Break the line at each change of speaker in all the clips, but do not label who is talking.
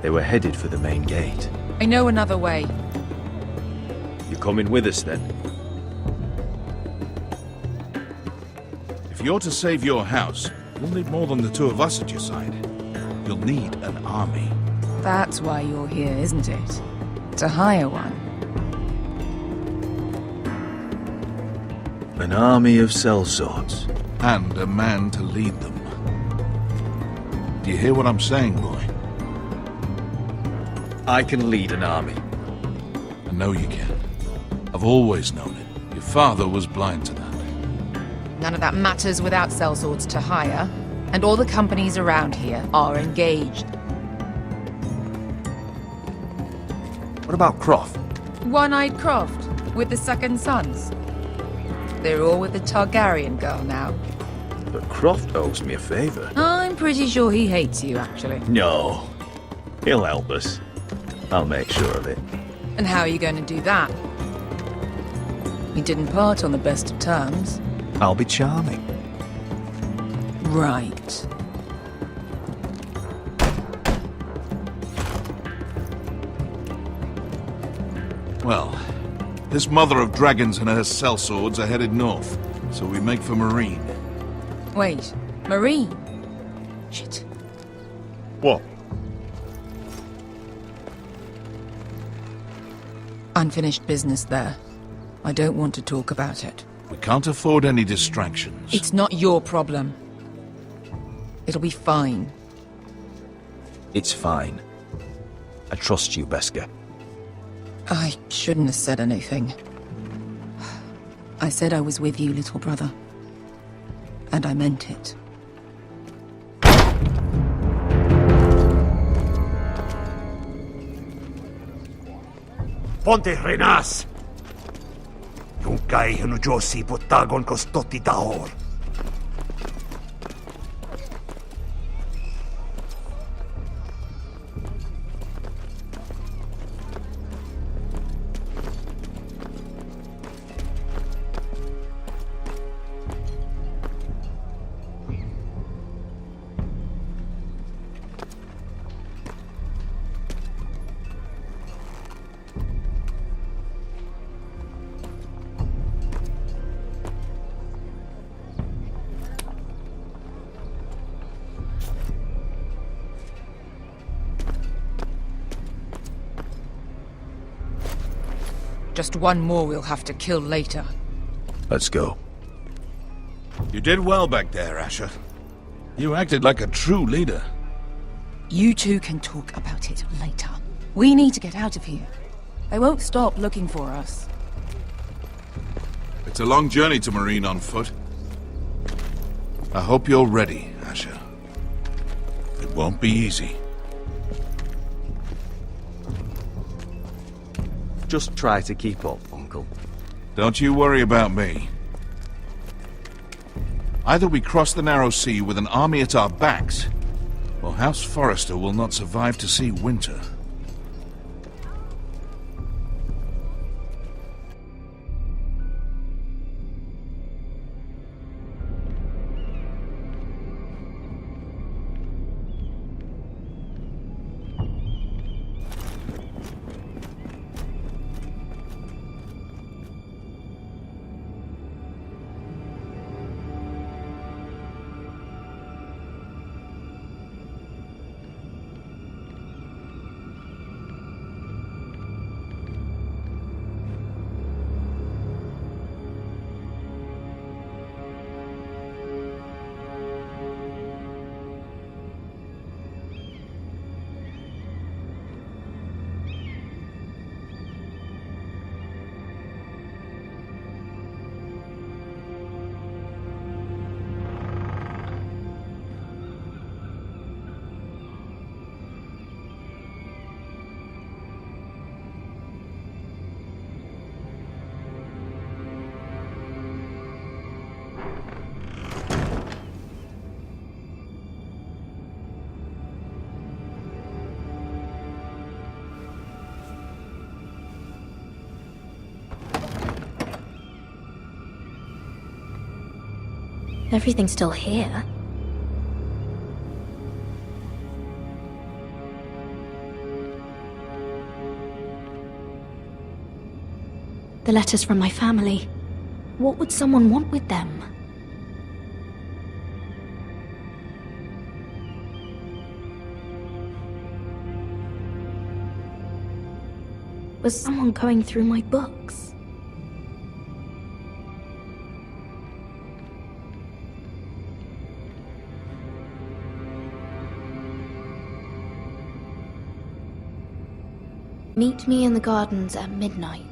They were headed for the main gate.
I know another way.
You coming with us then?
If you're to save your house, you'll need more than the two of us at your side. You'll need an army.
That's why you're here, isn't it? To hire one.
An army of sellswords.
And a man to lead them. Do you hear what I'm saying, boy?
I can lead an army.
I know you can. I've always known it. Your father was blind to that.
None of that matters without sellswords to hire, and all the companies around here are engaged.
What about Croft?
One-eyed Croft, with the second sons. They're all with the Targaryen girl now.
But Croft owes me a favour.
I'm pretty sure he hates you, actually.
No. He'll help us. I'll make sure of it.
And how are you going to do that? We didn't part on the best of terms.
I'll be charming.
Right.
Well, this mother of dragons and her sellswords are headed north, so we make for Marine.
Wait, Marine? Shit.
What?
Unfinished business there. I don't want to talk about it.
We can't afford any distractions.
It's not your problem. It'll be fine.
It's fine. I trust you, Beskar.
I shouldn't have said anything. I said I was with you, little brother. And I meant it.
Ponte renas! Yung kay Josi potagon kostoti tahor.
Just one more we'll have to kill later.
Let's go.
You did well back there, Asher. You acted like a true leader.
You two can talk about it later. We need to get out of here. They won't stop looking for us.
It's a long journey to Marine on foot. I hope you're ready, Asher. It won't be easy.
Just try to keep up, Uncle.
Don't you worry about me. Either we cross the narrow sea with an army at our backs, or House Forrester will not survive to see winter.
Everything's still here. the letters from my family. What would someone want with them? Was someone going through my books? Meet me in the gardens at midnight.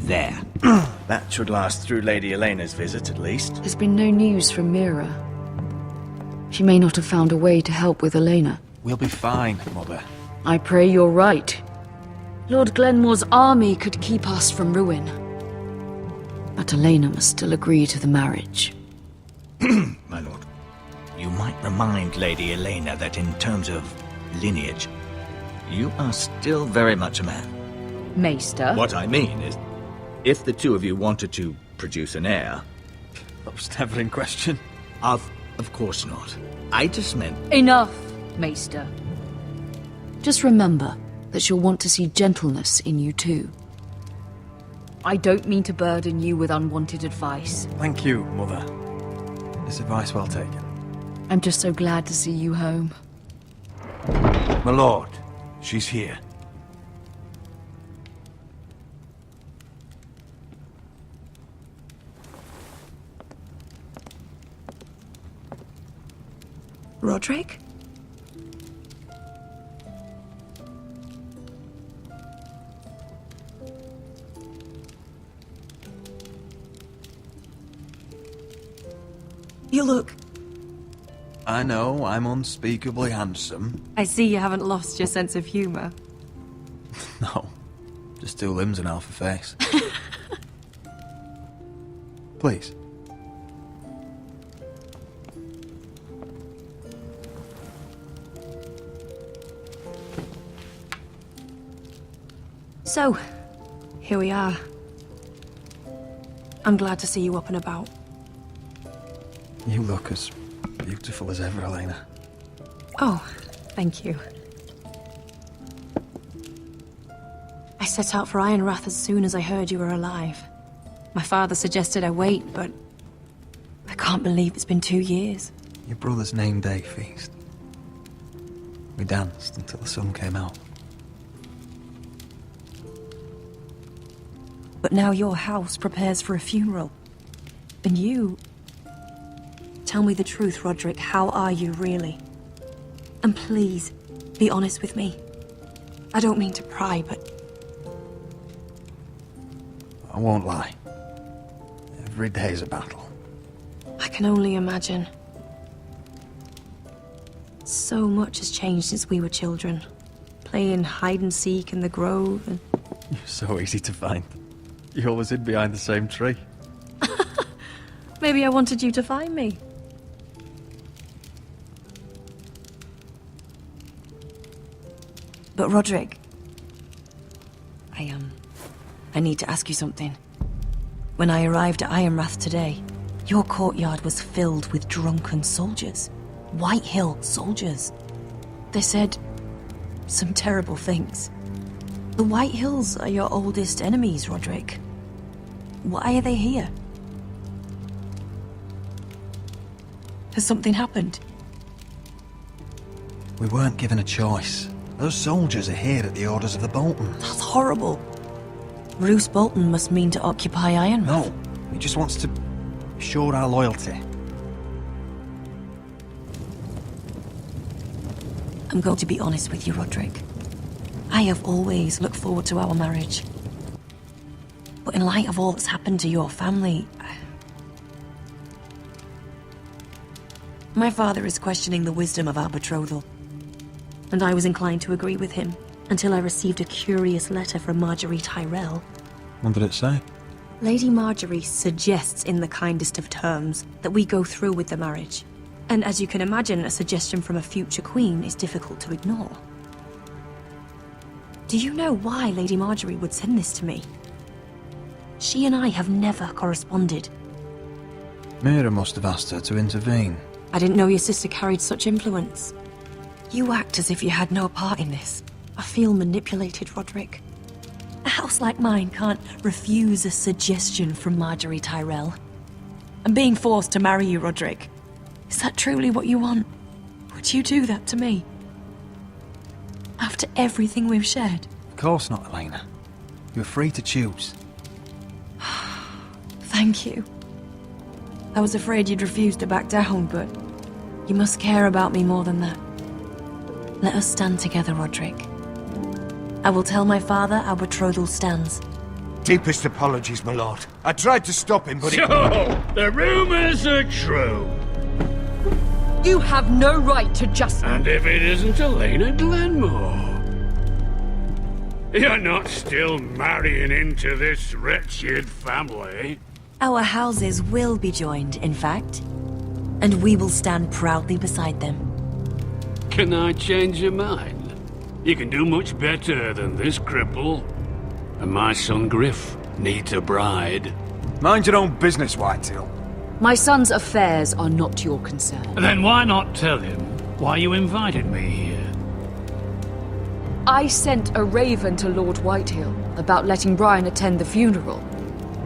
There. That should last through Lady Elena's visit, at least.
There's been no news from Mira. She may not have found a way to help with Elena.
We'll be fine, Mother.
I pray you're right. Lord Glenmore's army could keep us from ruin. But Elena must still agree to the marriage.
My lord. You might remind Lady Elena that in terms of lineage, you are still very much a man.
Maester?
What I mean is, if the two of you wanted to produce an heir...
That was never in question.
Of course not. I just meant...
Enough, Maester. Just remember that she'll want to see gentleness in you too. I don't mean to burden you with unwanted advice.
Thank you, Mother. This advice well taken.
I'm just so glad to see you home.
My lord, she's here.
Roderick? You look...
I know, I'm unspeakably handsome.
I see you haven't lost your sense of humor.
No, just two limbs and half a face. Please.
So, here we are. I'm glad to see you up and about.
You look as beautiful as ever, Elena.
Oh, thank you. I set out for Ironrath as soon as I heard you were alive. My father suggested I wait, but I can't believe it's been 2 years.
Your brother's name day feast. We danced until the sun came out.
But now your house prepares for a funeral. And you... Tell me the truth, Roderick. How are you, really? And please, be honest with me. I don't mean to pry, but...
I won't lie. Every day's a battle.
I can only imagine. So much has changed since we were children. Playing hide and seek in the grove and...
You're so easy to find. You always hid behind the same tree.
Maybe I wanted you to find me. But Roderick, I need to ask you something. When I arrived at Ironrath today, your courtyard was filled with drunken soldiers. White Hill soldiers. They said some terrible things. The White Hills are your oldest enemies, Roderick. Why are they here? Has something happened?
We weren't given a choice. Those soldiers are here at the orders of the Boltons.
That's horrible. Roose Bolton must mean to occupy Ironrath.
No, he just wants to show our loyalty.
I'm going to be honest with you, Roderick. I have always looked forward to our marriage. But in light of all that's happened to your family... My father is questioning the wisdom of our betrothal. And I was inclined to agree with him, until I received a curious letter from Marjorie Tyrell.
What did it say?
Lady Marjorie suggests in the kindest of terms that we go through with the marriage. And as you can imagine, a suggestion from a future queen is difficult to ignore. Do you know why Lady Marjorie would send this to me? She and I have never corresponded.
Mira must have asked her to intervene.
I didn't know your sister carried such influence. You act as if you had no part in this. I feel manipulated, Roderick. A house like mine can't refuse a suggestion from Marjorie Tyrell. I'm being forced to marry you, Roderick. Is that truly what you want? Would you do that to me? After everything we've shared?
Of course not, Elena. You're free to choose.
Thank you. I was afraid you'd refuse to back down, but you must care about me more than that. Let us stand together, Roderick. I will tell my father our betrothal stands.
Deepest apologies, my lord. I tried to stop him, but
So, the rumors are true.
You have no right to just...
And if it isn't Elena Glenmore? You're not still marrying into this wretched family?
Our houses will be joined, in fact. And we will stand proudly beside them.
Can I change your mind? You can do much better than this cripple. And my son Griff needs a bride.
mind your own business, Whitetail.
My son's affairs are not your concern.
Then why not tell him why you invited me here?
I sent a raven to Lord Whitehill about letting Brian attend the funeral,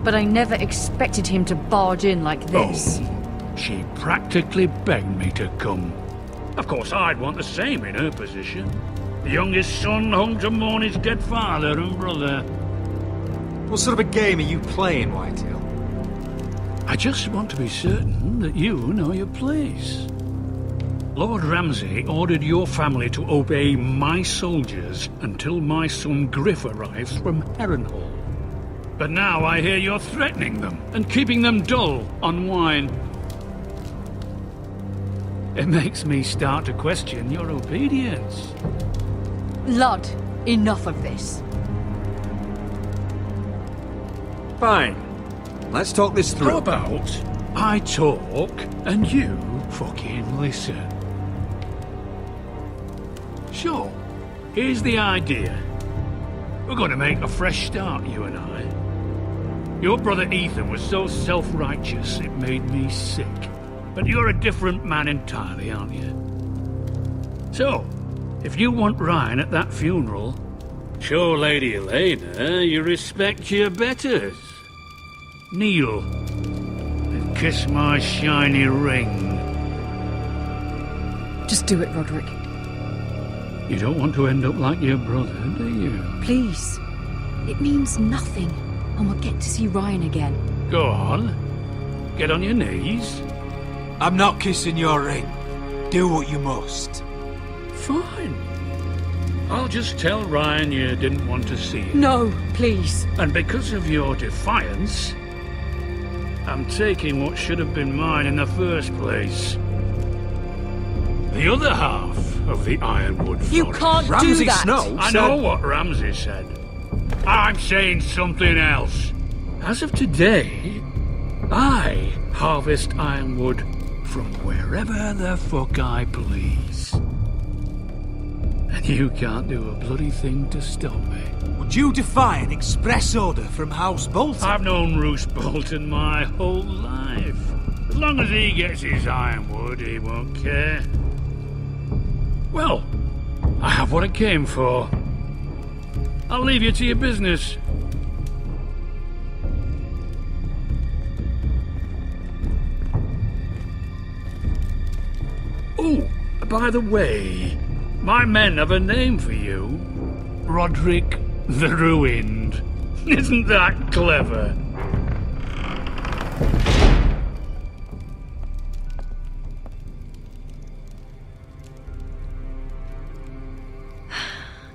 but I never expected him to barge in like this.
Oh, she practically begged me to come. Of course, I'd want the same in her position. The youngest son home to mourn his dead father and brother.
What sort of a game are you playing, Whitetail?
I just want to be certain that you know your place. Lord Ramsay ordered your family to obey my soldiers until my son Griff arrives from Harrenhal. But now I hear you're threatening them and keeping them dull on wine. It makes me start to question your obedience.
Lud, enough of this.
Fine. Let's talk this through.
How about I talk and you fucking listen? Sure. Here's the idea. We're going to make a fresh start, you and I. Your brother Ethan was so self-righteous it made me sick. But you're a different man entirely, aren't you? So, if you want Ryan at that funeral, show Lady Elena you respect your betters. Kneel and kiss my shiny ring.
Just do it, Roderick.
You don't want to end up like your brother, do you?
Please. It means nothing, and we'll get to see Ryan again.
Go on. Get on your knees.
I'm not kissing your ring. Do what you must.
Fine. I'll just tell Ryan you didn't want to see him.
No, please.
And because of your defiance, I'm taking what should have been mine in the first place. The other half of the Ironwood Forest.
You can't
Ramsay
do that.
Snow
I know what Ramsay said. I'm saying something else. As of today, I harvest ironwood from wherever the fuck I please. And you can't do a bloody thing to stop me.
Would you defy an express order from House Bolton?
I've known Roose Bolton my whole life. As long as he gets his ironwood, he won't care. Well, I have what I came for. I'll leave you to your business. Oh, by the way, my men have a name for you. Roderick the Ruined. Isn't that clever?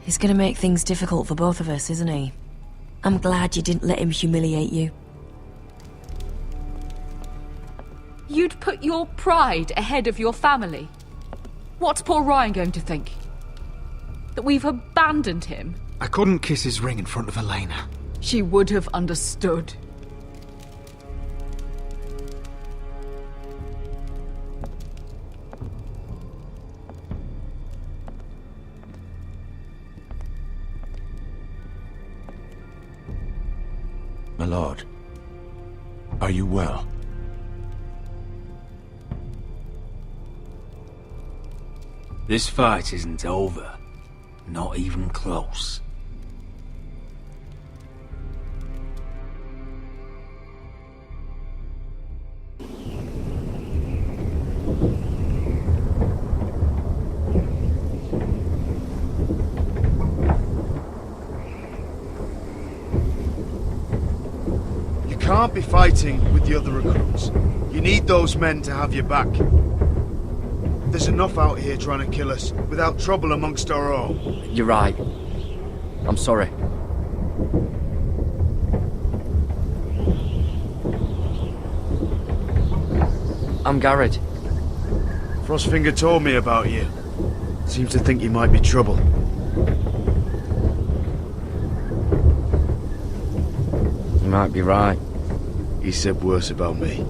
He's gonna make things difficult for both of us, isn't he? I'm glad you didn't let him humiliate you.
You'd put your pride ahead of your family. What's poor Ryan going to think? That we've abandoned him?
I couldn't kiss his ring in front of Elena.
She would have understood.
My lord,
Are you well?
This fight isn't over. Not even close.
You can't be fighting with the other recruits. You need those men to have your back. There's enough out here trying to kill us, without trouble amongst our own.
You're right. I'm sorry. I'm Garrett.
Frostfinger told me about you. Seems to think you might be trouble.
You might be right.
He said worse about me.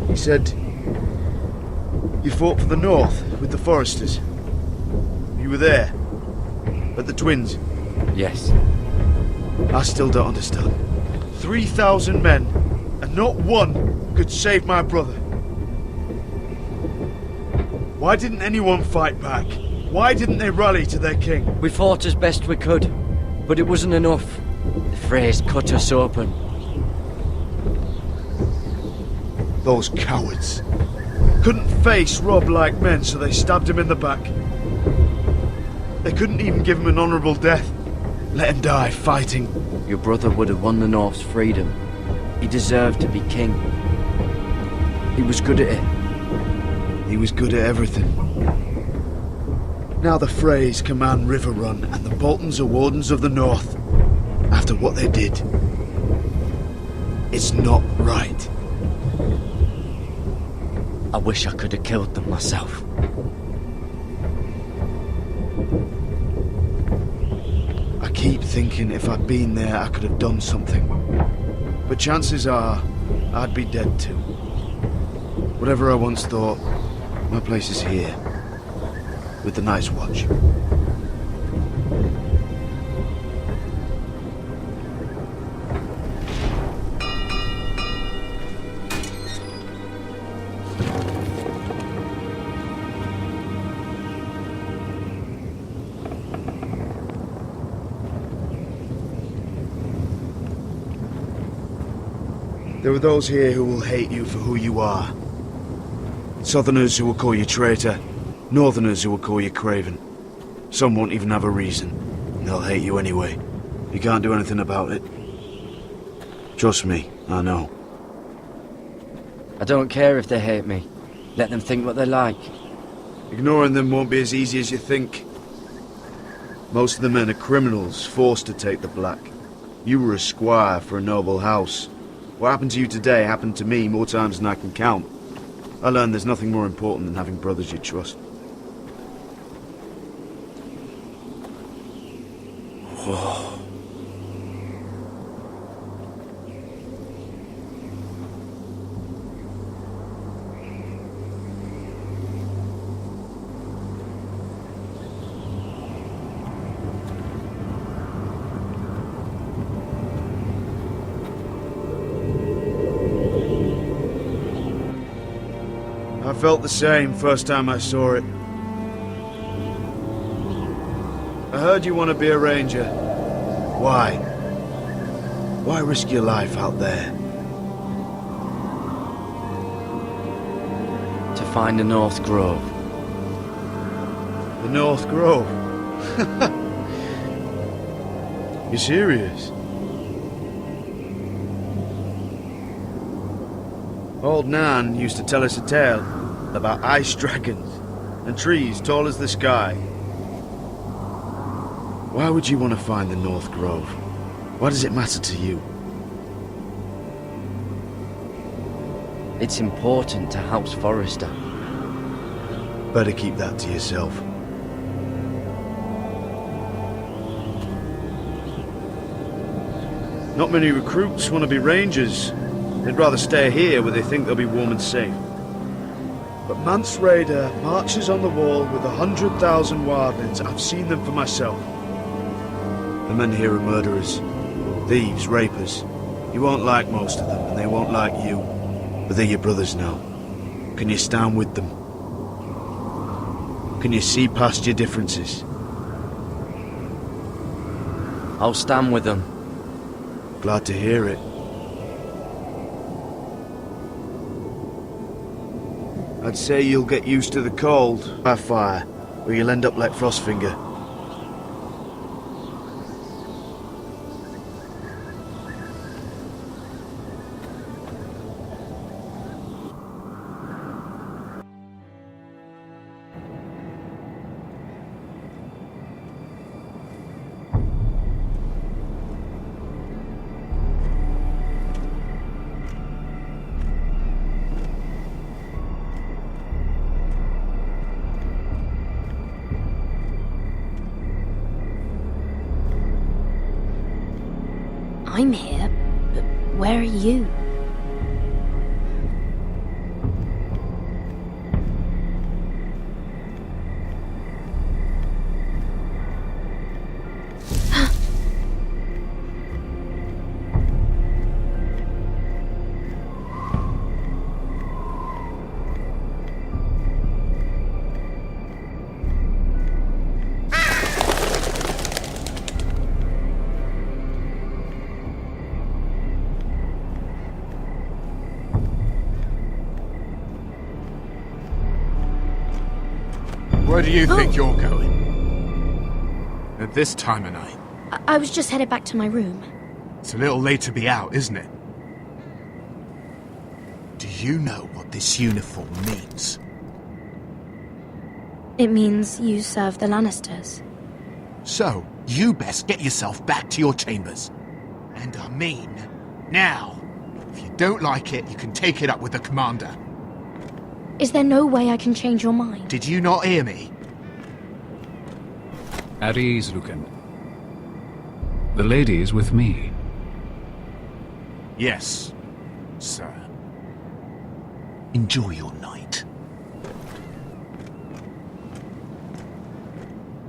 He said you fought for the North with the Foresters. You were there, at the Twins.
Yes.
I still don't understand. 3,000 men, and not one could save my brother. Why didn't anyone fight back? Why didn't they rally to their king?
We fought as best we could, but it wasn't enough. The Freys cut us open.
Those cowards. Couldn't face Rob like men, so they stabbed him in the back. They couldn't even give him an honourable death. Let him die fighting.
Your brother would have won the North's freedom. He deserved to be king. He was good at it.
He was good at everything. Now the Freys command River Run, and the Boltons are wardens of the North. After what they did. It's not right.
I wish I could have killed them myself.
I keep thinking if I'd been there, I could have done something. But chances are, I'd be dead too. Whatever I once thought, my place is here. With the Night's Watch. There are those here who will hate you for who you are. Southerners who will call you traitor. Northerners who will call you craven. Some won't even have a reason. They'll hate you anyway. You can't do anything about it. Trust me, I know.
I don't care if they hate me. Let them think what they like.
Ignoring them won't be as easy as you think. Most of the men are criminals, forced to take the black. You were a squire for a noble house. What happened to you today happened to me more times than I can count. I learned there's nothing more important than having brothers you trust. Whoa. I felt the same first time I saw it. I heard you want to be a ranger. Why? Why risk your life out there?
To find the North Grove.
The North Grove? You serious? Old Nan used to tell us a tale about ice dragons and trees tall as the sky. Why would you want to find the North Grove? Why does it matter to you?
It's important to House Forrester.
Better keep that to yourself. Not many recruits want to be rangers. They'd rather stay here where they think they'll be warm and safe. But Mance Rayder marches on the wall with 100,000 wildlings. I've seen them for myself. The men here are murderers. Thieves, rapers. You won't like most of them, and they won't like you. But they're your brothers now. Can you stand with them? Can you see past your differences?
I'll stand with them.
Glad to hear it. I'd say you'll get used to the cold by fire, or you'll end up like Frostfinger.
I'm here, but where are you?
Where do you think you're going? At this time of night?
I was just headed back to my room.
It's a little late to be out, isn't it? Do you know what this uniform means?
It means you serve the Lannisters.
So, you best get yourself back to your chambers. And I mean, now. If you don't like it, you can take it up with the commander.
Is there no way I can change your mind?
Did you not hear me?
At ease, Lucan. The lady is with me.
Yes, sir. Enjoy your night.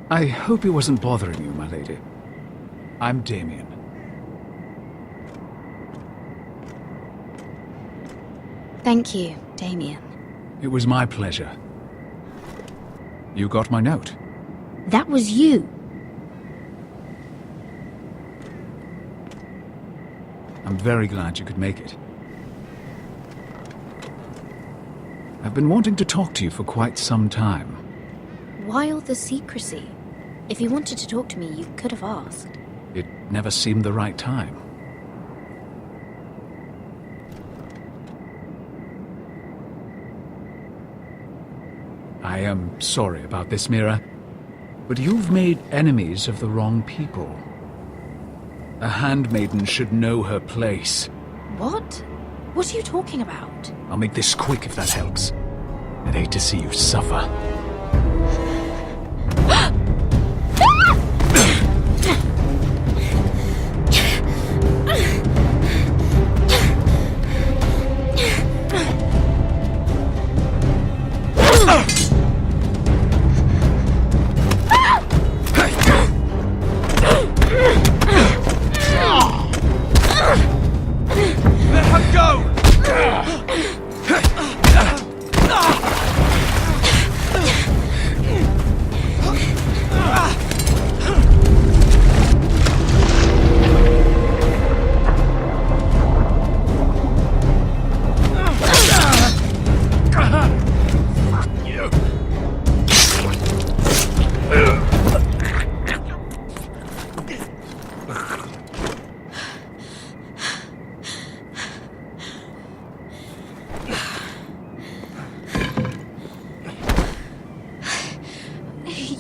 I hope he wasn't bothering you, my lady. I'm Damien.
Thank you, Damien.
It was my pleasure. You got my note.
That was you.
I'm very glad you could make it. I've been wanting to talk to you for quite some time.
Why all the secrecy? If you wanted to talk to me, you could have asked.
It never seemed the right time. I am sorry about this, Mira, but you've made enemies of the wrong people. A handmaiden should know her place.
What? What are you talking about?
I'll make this quick if that helps. I'd hate to see you suffer.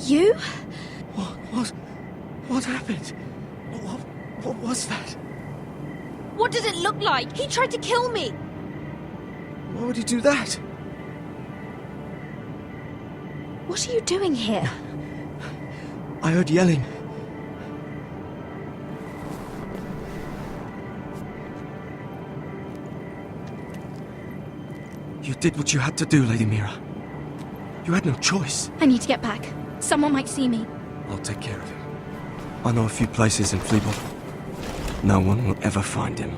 You?
What happened? What was that?
What does it look like? He tried to kill me!
Why would he do that?
What are you doing here?
I heard yelling. You did what you had to do, Lady Mira. You had no choice.
I need to get back. Someone might see me.
I'll take care of him.
I know a few places in Fleabot. No one will ever find him.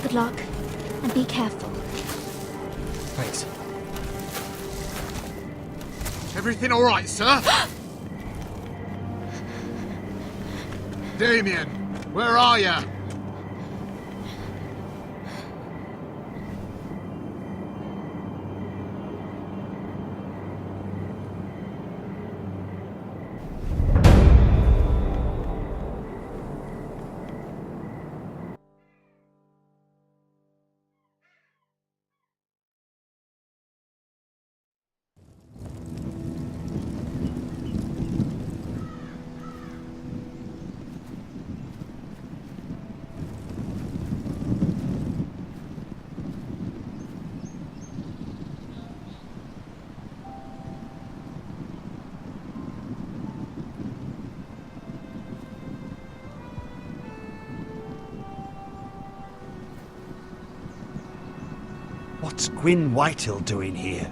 Good luck, and be careful.
Thanks.
Everything all right, sir? Damien, where are you?
What's Gwyn Whitehill doing here?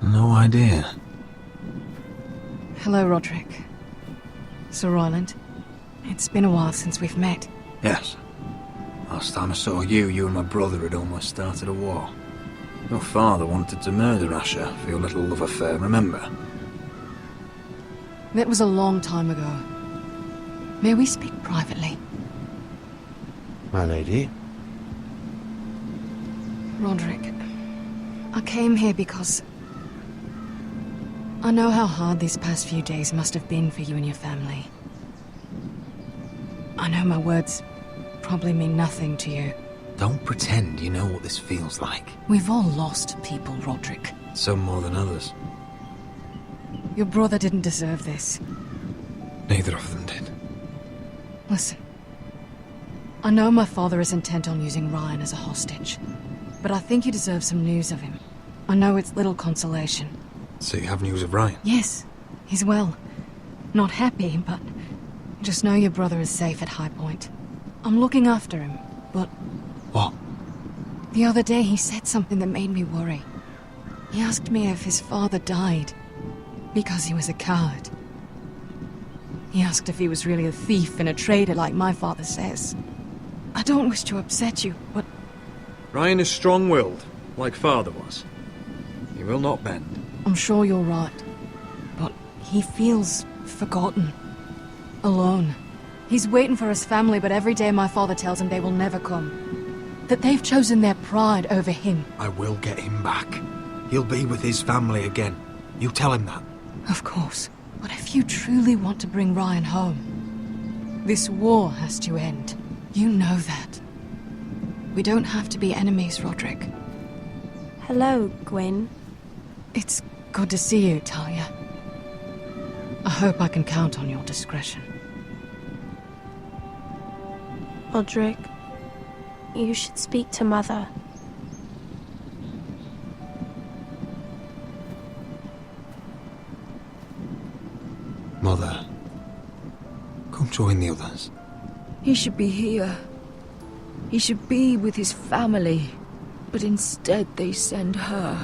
No idea.
Hello, Roderick. Sir Royland. It's been a while since we've met.
Yes. Last time I saw you, you and my brother had almost started a war. Your father wanted to murder Asher for your little love affair, remember?
That was a long time ago. May we speak privately?
My lady?
Roderick, I came here because I know how hard these past few days must have been for you and your family. I know my words probably mean nothing to you.
Don't pretend you know what this feels like.
We've all lost people, Roderick.
Some more than others.
Your brother didn't deserve this.
Neither of them did.
Listen, I know my father is intent on using Ryan as a hostage, but I think you deserve some news of him. I know it's little consolation.
So you have news of Ryan?
Yes, he's well. Not happy, but just know your brother is safe at High Point. I'm looking after him, but...
What?
The other day he said something that made me worry. He asked me if his father died because he was a coward. He asked if he was really a thief and a traitor like my father says. I don't wish to upset you, but...
Ryan is strong-willed, like father was. He will not bend.
I'm sure you're right. But he feels forgotten. Alone. He's waiting for his family, but every day my father tells him they will never come. That they've chosen their pride over him.
I will get him back. He'll be with his family again. You tell him that.
Of course. But if you truly want to bring Ryan home, this war has to end. You know that. We don't have to be enemies, Roderick.
Hello, Gwyn.
It's good to see you, Talia. I hope I can count on your discretion.
Roderick, you should speak to Mother.
Mother, come join the others.
He should be here. He should be with his family. But instead they send her.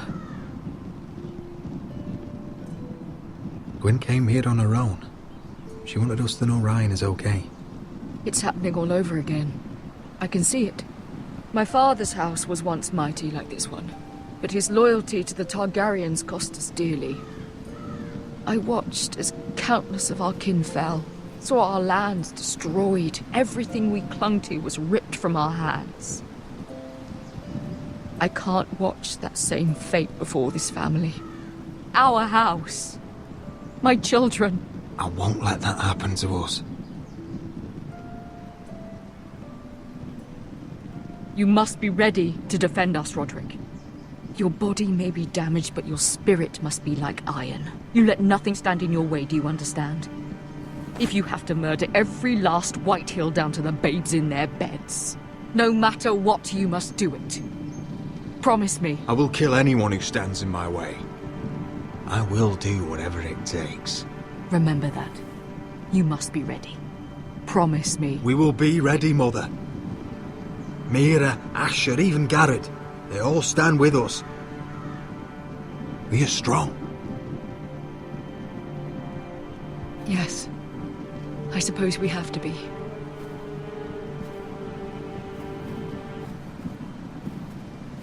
Gwyn came here on her own. She wanted us to know Ryan is okay.
It's happening all over again. I can see it. My father's house was once mighty like this one, but his loyalty to the Targaryens cost us dearly. I watched as countless of our kin fell, saw our lands destroyed, everything we clung to was ripped from our hands. I can't watch that same fate before this family. Our house. My children.
I won't let that happen to us.
You must be ready to defend us, Roderick. Your body may be damaged, but your spirit must be like iron. You let nothing stand in your way, do you understand? If you have to murder every last Whitehill down to the babes in their beds, no matter what, you must do it. Promise me.
I will kill anyone who stands in my way. I will do whatever it takes.
Remember that. You must be ready. Promise me.
We will be ready, Mother. Mira, Asher, even Garrett. They all stand with us. We are strong.
Yes. I suppose we have to be.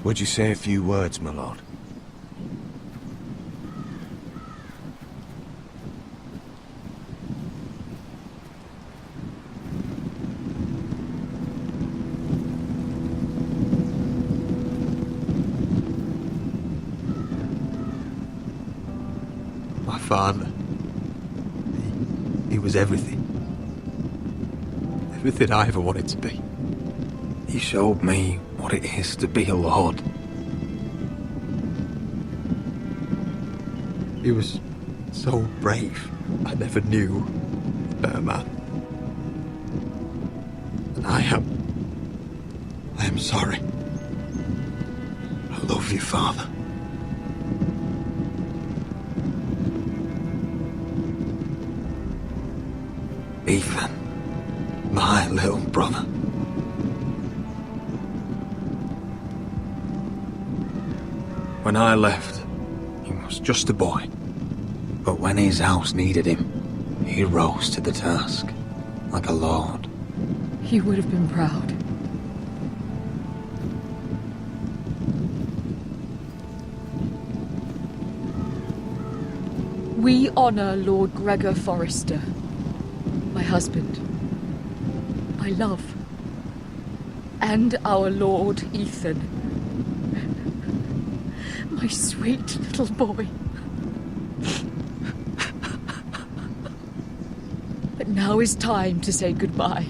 Would you say a few words, my lord?
My father. He was everything. Everything I ever wanted to be. He showed me what it is to be a lord. He was so brave. I never knew a better man. And I am sorry. I love you, Father. Ethan, my little brother. When I left, he was just a boy. But when his house needed him, he rose to the task, like a lord.
He would have been proud. We honor Lord Gregor Forrester, my husband, my love, and our Lord Ethan, my sweet little boy. But now is time to say goodbye.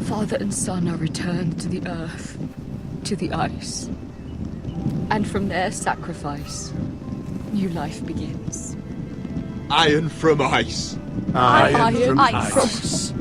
Father and son are returned to the earth, to the ice. And from their sacrifice, new life begins.
Iron from ice.
Iron from ice.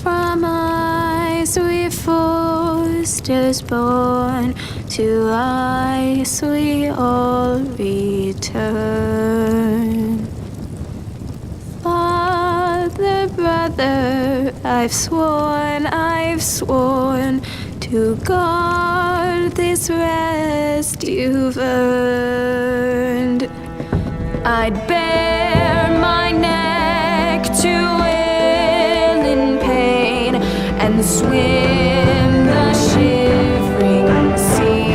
From ice we Forsters born, to ice we all return. Father, brother, I've sworn to guard this rest you've earned. I'd bare my neck to and swim the shivering sea.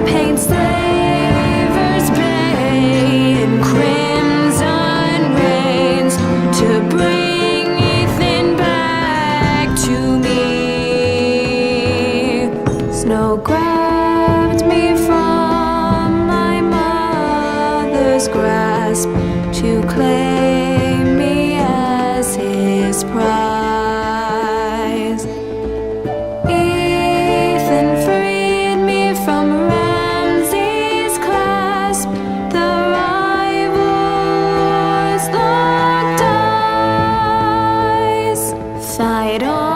Paint slavers bay in crimson rains to bring Ethan back to me. Snow grabbed me from my mother's grasp to claim me as his prize. Fight on.